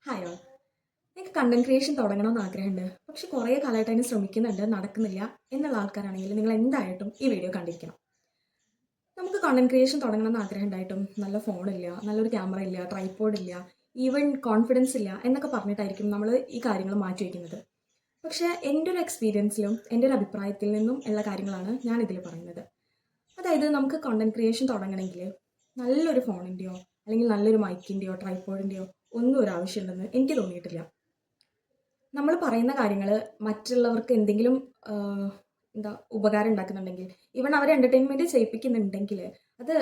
Hi all. എനിക്ക് content creation തുടങ്ങണമെന്ന് ആഗ്രഹമുണ്ട്. പക്ഷെ കുറേ കാലമായിട്ട് അതിന് ശ്രമിക്കുന്നുണ്ട്, നടക്കുന്നില്ല എന്നുള്ള ആൾക്കാരാണെങ്കിൽ നിങ്ങൾ എന്തായിട്ടും ഈ വീഡിയോ കണ്ടിരിക്കണം. നമുക്ക് കണ്ടന്റ് ക്രിയേഷൻ തുടങ്ങണമെന്ന് ആഗ്രഹം ഉണ്ടായിട്ടും നല്ല ഫോണില്ല, നല്ലൊരു ക്യാമറ ഇല്ല, ട്രൈപോഡ് ഇല്ല, ഈവൻ കോൺഫിഡൻസ് ഇല്ല എന്നൊക്കെ പറഞ്ഞിട്ടായിരിക്കും നമ്മൾ ഈ കാര്യങ്ങൾ മാറ്റി വയ്ക്കുന്നത്. പക്ഷേ എൻ്റെ ഒരു എക്സ്പീരിയൻസിലും എൻ്റെ ഒരു അഭിപ്രായത്തിൽ നിന്നും ഉള്ള കാര്യങ്ങളാണ് ഞാൻ ഇതിൽ പറയുന്നത്. അതായത് നമുക്ക് കണ്ടന്റ് ക്രിയേഷൻ തുടങ്ങണമെങ്കിൽ നല്ലൊരു ഫോണിൻ്റെയോ അല്ലെങ്കിൽ നല്ലൊരു മൈക്കിൻ്റെയോ ട്രൈപോഡിൻ്റെയോ ഒന്നും ഒരു ആവശ്യമുണ്ടെന്ന് എനിക്ക് തോന്നിയിട്ടില്ല. നമ്മൾ പറയുന്ന കാര്യങ്ങൾ മറ്റുള്ളവർക്ക് എന്തെങ്കിലും എന്താ ഉപകാരം ഉണ്ടാക്കുന്നുണ്ടെങ്കിൽ, ഈവൻ അവരെ എൻ്റർടൈൻമെൻറ്റ് ചെയ്യിപ്പിക്കുന്നുണ്ടെങ്കിൽ, അത്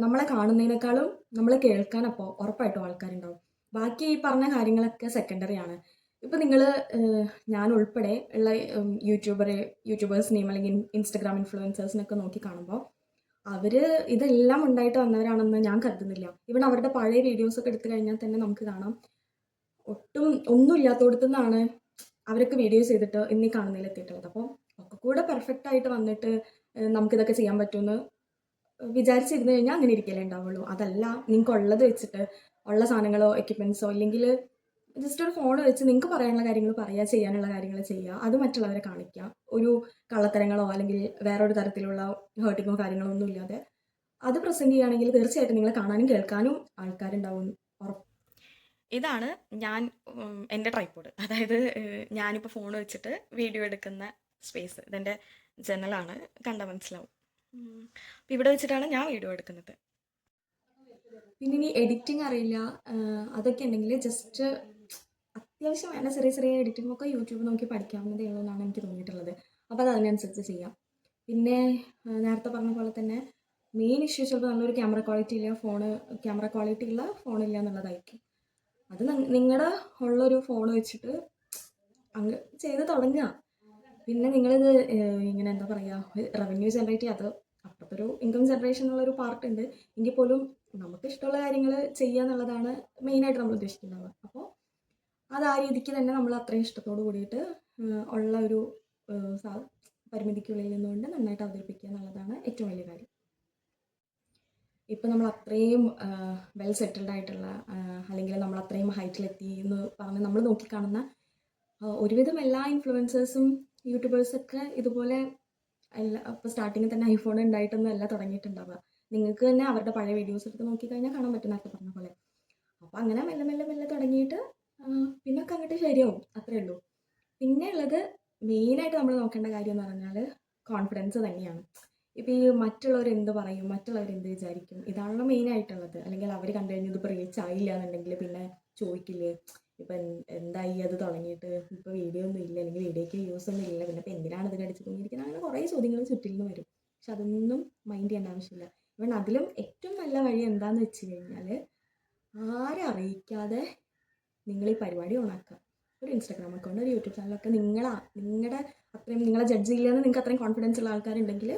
നമ്മളെ കാണുന്നതിനേക്കാളും നമ്മൾ കേൾക്കാനപ്പോൾ ഉറപ്പായിട്ടും ആൾക്കാരുണ്ടാവും. ബാക്കി ഈ പറഞ്ഞ കാര്യങ്ങളൊക്കെ സെക്കൻഡറി ആണ്. ഇപ്പോൾ നിങ്ങൾ ഞാൻ ഉൾപ്പെടെ ഉള്ള യൂട്യൂബേഴ്സിനെയും അല്ലെങ്കിൽ ഇൻസ്റ്റഗ്രാം ഇൻഫ്ലുവൻസേഴ്സിനൊക്കെ നോക്കി കാണുമ്പോൾ അവർ ഇതെല്ലാം ഉണ്ടായിട്ട് വന്നവരാണെന്ന് ഞാൻ കരുതുന്നില്ല. ഈവൻ അവരുടെ പഴയ വീഡിയോസൊക്കെ എടുത്തു കഴിഞ്ഞാൽ തന്നെ നമുക്ക് കാണാം, ഒട്ടും ഒന്നും ഇല്ലാത്തടത്തു നിന്നാണ് അവരൊക്കെ വീഡിയോസ് ചെയ്തിട്ട് ഇന്നീ കാണുന്നതിൽ എത്തിയിട്ടുള്ളത്. അപ്പോൾ ഒക്കെ കൂടെ പെർഫെക്റ്റ് ആയിട്ട് വന്നിട്ട് നമുക്കിതൊക്കെ ചെയ്യാൻ പറ്റുമെന്ന് വിചാരിച്ചിരുന്നു കഴിഞ്ഞാൽ അങ്ങനെ ഇരിക്കലേ ഉണ്ടാവുള്ളൂ. അതല്ല, നിങ്ങൾക്ക് ഉള്ളത് വെച്ചിട്ട് ഉള്ള സാധനങ്ങളോ എക്യുപ്മെൻറ്റ്സോ ഇല്ലെങ്കിൽ ജസ്റ്റ് ഒരു ഫോൺ വെച്ച് നിങ്ങൾക്ക് പറയാനുള്ള കാര്യങ്ങൾ പറയുക, ചെയ്യാനുള്ള കാര്യങ്ങൾ ചെയ്യുക, അത് മറ്റുള്ളവരെ കാണിക്കുക. ഒരു കള്ളത്തരങ്ങളോ അല്ലെങ്കിൽ വേറൊരു തരത്തിലുള്ള ഹേർട്ടിങ്ങോ കാര്യങ്ങളോ ഒന്നും ഇല്ലാതെ അത് പ്രസൻറ്റ് ചെയ്യുകയാണെങ്കിൽ തീർച്ചയായിട്ടും നിങ്ങളെ കാണാനും കേൾക്കാനും ആൾക്കാരുണ്ടാവും. ഇതാണ് ഞാൻ എൻ്റെ ട്രൈപോഡ്. അതായത് ഞാനിപ്പോൾ ഫോൺ വെച്ചിട്ട് വീഡിയോ എടുക്കുന്ന സ്പേസ്. ഇതെൻ്റെ ജനലാണ്, കണ്ടാൽ മനസ്സിലാവും. അപ്പോൾ ഇവിടെ വെച്ചിട്ടാണ് ഞാൻ വീഡിയോ എടുക്കുന്നത്. പിന്നെ ഇനി എഡിറ്റിംഗ് അറിയില്ല, അതൊക്കെ ഉണ്ടെങ്കിൽ ജസ്റ്റ് അത്യാവശ്യം വേണ്ട ചെറിയ ചെറിയ എഡിറ്റിങ്ങൊക്കെ യൂട്യൂബ് നോക്കി പഠിക്കാവുന്നതേ ഉള്ളൂ എന്നാണ് എനിക്ക് തോന്നിയിട്ടുള്ളത്. അപ്പോൾ അത് അതിനനുസരിച്ച് ചെയ്യാം. പിന്നെ നേരത്തെ പറഞ്ഞ പോലെ തന്നെ മെയിൻ ഇഷ്യൂ ചിലപ്പോൾ നല്ലൊരു ക്യാമറ ക്വാളിറ്റി ഉള്ള ഫോണില്ല എന്നുള്ളതായിരിക്കും. അത് നിങ്ങളുടെ ഉള്ളൊരു ഫോൺ വെച്ചിട്ട് അങ്ങ് ചെയ്ത് തുടങ്ങുക. പിന്നെ നിങ്ങളിത് ഇങ്ങനെ എന്താ പറയുക, റവന്യൂ ജനറേറ്റ് ചെയ്യുക. അത് അപ്പുറത്തൊരു ഇൻകം ജനറേഷൻ എന്നുള്ളൊരു പാർട്ട് ഉണ്ട്. എങ്കിൽ പോലും നമുക്ക് ഇഷ്ടമുള്ള കാര്യങ്ങൾ ചെയ്യുക എന്നുള്ളതാണ് മെയിനായിട്ട് നമ്മൾ ഉദ്ദേശിക്കുന്നത്. അപ്പോൾ അത് ആ രീതിക്ക് തന്നെ നമ്മൾ അത്രയും ഇഷ്ടത്തോട് കൂടിയിട്ട് ഉള്ള ഒരു പരിമിതിക്കുള്ളിൽ നിന്നുകൊണ്ട് നന്നായിട്ട് അവതരിപ്പിക്കുക എന്നുള്ളതാണ് ഏറ്റവും വലിയ കാര്യം. ഇപ്പം നമ്മൾ അത്രയും വെൽ സെറ്റിൽഡ് ആയിട്ടുള്ള അല്ലെങ്കിൽ നമ്മൾ അത്രയും ഹൈറ്റിലെത്തി എന്ന് പറഞ്ഞ് നമ്മൾ നോക്കിക്കാണുന്ന ഒരുവിധം എല്ലാ ഇൻഫ്ലുവൻസേഴ്സും യൂട്യൂബേഴ്സൊക്കെ ഇതുപോലെ ഇപ്പോൾ സ്റ്റാർട്ടിങ്ങിൽ തന്നെ ഐഫോൺ ഉണ്ടായിട്ടൊന്നും അല്ല തുടങ്ങിയിട്ടുണ്ടാവുക. നിങ്ങൾക്ക് തന്നെ അവരുടെ പഴയ വീഡിയോസ് എടുത്ത് നോക്കിക്കഴിഞ്ഞാൽ കാണാൻ പറ്റും, നേരത്തെ പറഞ്ഞ പോലെ. അപ്പോൾ അങ്ങനെ മെല്ലെ മെല്ലെ മെല്ലെ തുടങ്ങിയിട്ട് പിന്നൊക്കെ അങ്ങോട്ട് ശരിയാവും, അത്രേ ഉള്ളൂ. പിന്നെ ഉള്ളത് മെയിനായിട്ട് നമ്മൾ നോക്കേണ്ട കാര്യം എന്ന് പറഞ്ഞാൽ കോൺഫിഡൻസ് തന്നെയാണ്. ഇപ്പോൾ ഈ മറ്റുള്ളവർ എന്ത് പറയും, മറ്റുള്ളവർ എന്ത് വിചാരിക്കും, ഇതാണല്ലോ മെയിനായിട്ടുള്ളത്. അല്ലെങ്കിൽ അവർ കണ്ടു കഴിഞ്ഞാൽ ഇതിപ്പോൾ റീച്ച് ആയില്ല എന്നുണ്ടെങ്കിൽ പിന്നെ ചോദിക്കില്ലേ, ഇപ്പം എന്തായി അത് തുടങ്ങിയിട്ട്, ഇപ്പോൾ വീഡിയോ ഒന്നും ഇല്ല, അല്ലെങ്കിൽ വീഡിയോയ്ക്ക് വ്യൂസ് ഒന്നും ഇല്ല, പിന്നെ ഇപ്പോൾ എന്തിനാണ് ഇത് കടിച്ചു തൂങ്ങിയിരിക്കുന്നത്, അങ്ങനെ കുറേ ചോദ്യങ്ങൾ ചുറ്റിൽ നിന്ന് വരും. പക്ഷെ അതൊന്നും മൈൻഡ് ചെയ്യേണ്ട ആവശ്യമില്ല. ഇവൺ അതിലും ഏറ്റവും നല്ല വഴി എന്താണെന്ന് വെച്ച് കഴിഞ്ഞാൽ ആരെ അറിയിക്കാതെ നിങ്ങൾ ഈ പരിപാടി ഓണാക്കുക. ഒരു ഇൻസ്റ്റാഗ്രാം അക്കൗണ്ട്, ഒരു യൂട്യൂബ് ചാനലൊക്കെ നിങ്ങളുടെ അത്രയും നിങ്ങളെ ജഡ്ജ് ചെയ്യില്ലെന്ന് നിങ്ങൾക്ക് അത്രയും കോൺഫിഡൻസ് ഉള്ള ആൾക്കാരുണ്ടെങ്കിൽ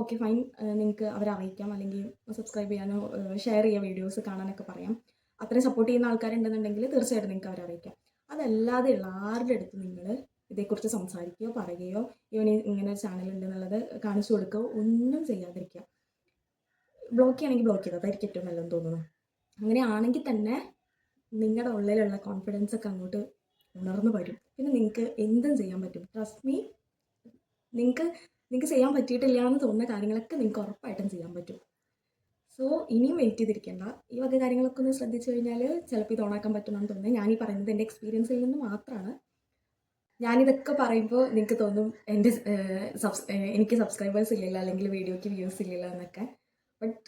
ഓക്കെ ഫൈൻ, നിങ്ങൾക്ക് അവരെ അറിയിക്കാം, അല്ലെങ്കിൽ സബ്സ്ക്രൈബ് ചെയ്യാനോ ഷെയർ ചെയ്യുക, വീഡിയോസ് കാണാനൊക്കെ പറയാം. അത്രയും സപ്പോർട്ട് ചെയ്യുന്ന ആൾക്കാരുണ്ടെന്നുണ്ടെങ്കിൽ തീർച്ചയായിട്ടും നിങ്ങൾക്ക് അവരെ അറിയിക്കാം. അതല്ലാതെ ഉള്ള ആരുടെ അടുത്ത് നിങ്ങൾ ഇതേക്കുറിച്ച് സംസാരിക്കുകയോ പറയുകയോ ഇവന് ഇങ്ങനെ ഒരു ചാനൽ ഉണ്ടെന്നുള്ളത് കാണിച്ചു കൊടുക്കുകയോ ഒന്നും ചെയ്യാതിരിക്കുക. ബ്ലോക്ക് ചെയ്യണമെങ്കിൽ ബ്ലോക്ക് ചെയ്തത് അതായിരിക്കും ഏറ്റവും നല്ലതെന്ന് തോന്നുന്നു. അങ്ങനെയാണെങ്കിൽ തന്നെ നിങ്ങളുടെ ഉള്ളിലുള്ള കോൺഫിഡൻസ് ഒക്കെ അങ്ങോട്ട് ഉണർന്നു വരും. പിന്നെ നിങ്ങൾക്ക് എന്തും ചെയ്യാൻ പറ്റും. ട്രസ്റ്റ് മീ, നിങ്ങൾക്ക് ചെയ്യാൻ പറ്റിയിട്ടില്ല എന്ന് തോന്നുന്ന കാര്യങ്ങളൊക്കെ നിങ്ങൾക്ക് ഉറപ്പായിട്ടും ചെയ്യാൻ പറ്റും. സോ ഇനിയും വെയിറ്റ് ചെയ്തിരിക്കേണ്ട. ഈ വക കാര്യങ്ങളൊക്കെ ഒന്ന് ശ്രദ്ധിച്ചു കഴിഞ്ഞാൽ ചിലപ്പോൾ ഇത് ഓണാക്കാൻ പറ്റുമെന്നാണ് തോന്നുന്നത്. ഞാനീ പറയുന്നത് എൻ്റെ എക്സ്പീരിയൻസിൽ നിന്ന് മാത്രമാണ്. ഞാനിതൊക്കെ പറയുമ്പോൾ നിങ്ങൾക്ക് തോന്നും എനിക്ക് സബ്സ്ക്രൈബേഴ്സ് ഇല്ലില്ല, അല്ലെങ്കിൽ വീഡിയോയ്ക്ക് വ്യൂസ് ഇല്ലില്ല എന്നൊക്കെ. ബട്ട്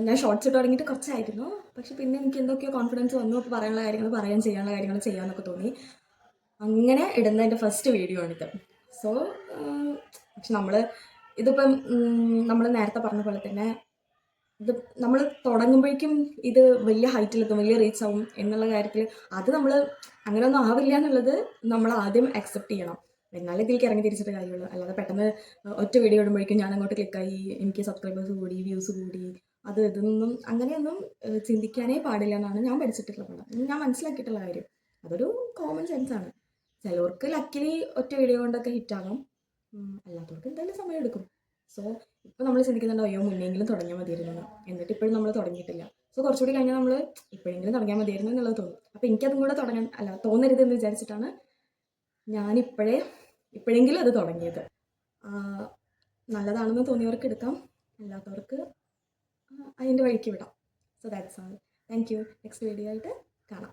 ഞാൻ ഷോർട്സ് ഇട്ട് തുടങ്ങിയിട്ട് കുറച്ചായിരുന്നു. പക്ഷെ പിന്നെ എനിക്ക് എന്തൊക്കെയോ കോൺഫിഡൻസ് വന്നു. അപ്പോൾ പറയാനുള്ള കാര്യങ്ങൾ ചെയ്യാനുള്ള കാര്യങ്ങൾ ചെയ്യാമെന്നൊക്കെ തോന്നി. അങ്ങനെ ഇടുന്ന എൻ്റെ ഫസ്റ്റ് വീഡിയോ ആണിത്. സോ പക്ഷെ ഇതിപ്പം നമ്മൾ നേരത്തെ പറഞ്ഞ പോലെ തന്നെ ഇത് നമ്മൾ തുടങ്ങുമ്പോഴേക്കും ഇത് വലിയ ഹൈറ്റിലെത്തും, വലിയ റീച്ച് ആവും എന്നുള്ള കാര്യത്തിൽ അത് നമ്മൾ അങ്ങനെയൊന്നും ആവില്ല എന്നുള്ളത് നമ്മൾ ആദ്യം അക്സെപ്റ്റ് ചെയ്യണം. എന്നാലും ഇതിലേക്ക് ഇറങ്ങി തിരിച്ചിട്ട് കാര്യമുള്ളൂ. അല്ലാതെ പെട്ടെന്ന് ഒറ്റ വീഡിയോ ഇടുമ്പോഴേക്കും ഞാൻ അങ്ങോട്ട് ക്ലിക്കായി, എനിക്ക് സബ്സ്ക്രൈബേഴ്സ് കൂടി, വ്യൂസ് കൂടി, ഇതൊന്നും അങ്ങനെയൊന്നും ചിന്തിക്കാനേ പാടില്ല എന്നാണ് ഞാൻ പഠിച്ചിട്ടുള്ളത്, ഞാൻ മനസ്സിലാക്കിയിട്ടുള്ള കാര്യം. അതൊരു കോമൺ സെൻസാണ്. ചിലവർക്ക് ലക്കിലി ഒറ്റ വീഡിയോ കൊണ്ടൊക്കെ ഹിറ്റാകും, അല്ലാത്തവർക്ക് എന്തായാലും സമയമെടുക്കും. സോ ഇപ്പോൾ നമ്മൾ ചിന്തിക്കുന്നുണ്ടോ, അയ്യോ മുന്നെങ്കിലും തുടങ്ങിയാൽ മതിയായിരുന്നു, എന്നിട്ട് ഇപ്പോഴും നമ്മൾ തുടങ്ങിയിട്ടില്ല. സോ കുറച്ചുകൂടി കഴിഞ്ഞാൽ നമ്മൾ ഇപ്പോഴെങ്കിലും തുടങ്ങിയാൽ മതിയായിരുന്നു എന്നുള്ളത് തോന്നും. അപ്പോൾ എനിക്കതും കൂടെ തോന്നരുതെന്ന് വിചാരിച്ചിട്ടാണ് ഇപ്പോഴെങ്കിലും അത് തുടങ്ങിയത്. നല്ലതാണെന്ന് തോന്നിയവർക്ക് എടുക്കാം, അല്ലാത്തവർക്ക് അതിൻ്റെ വഴിക്ക് വിടാം. So that's all. Thank you. Next video ആയിട്ട് കാണാം.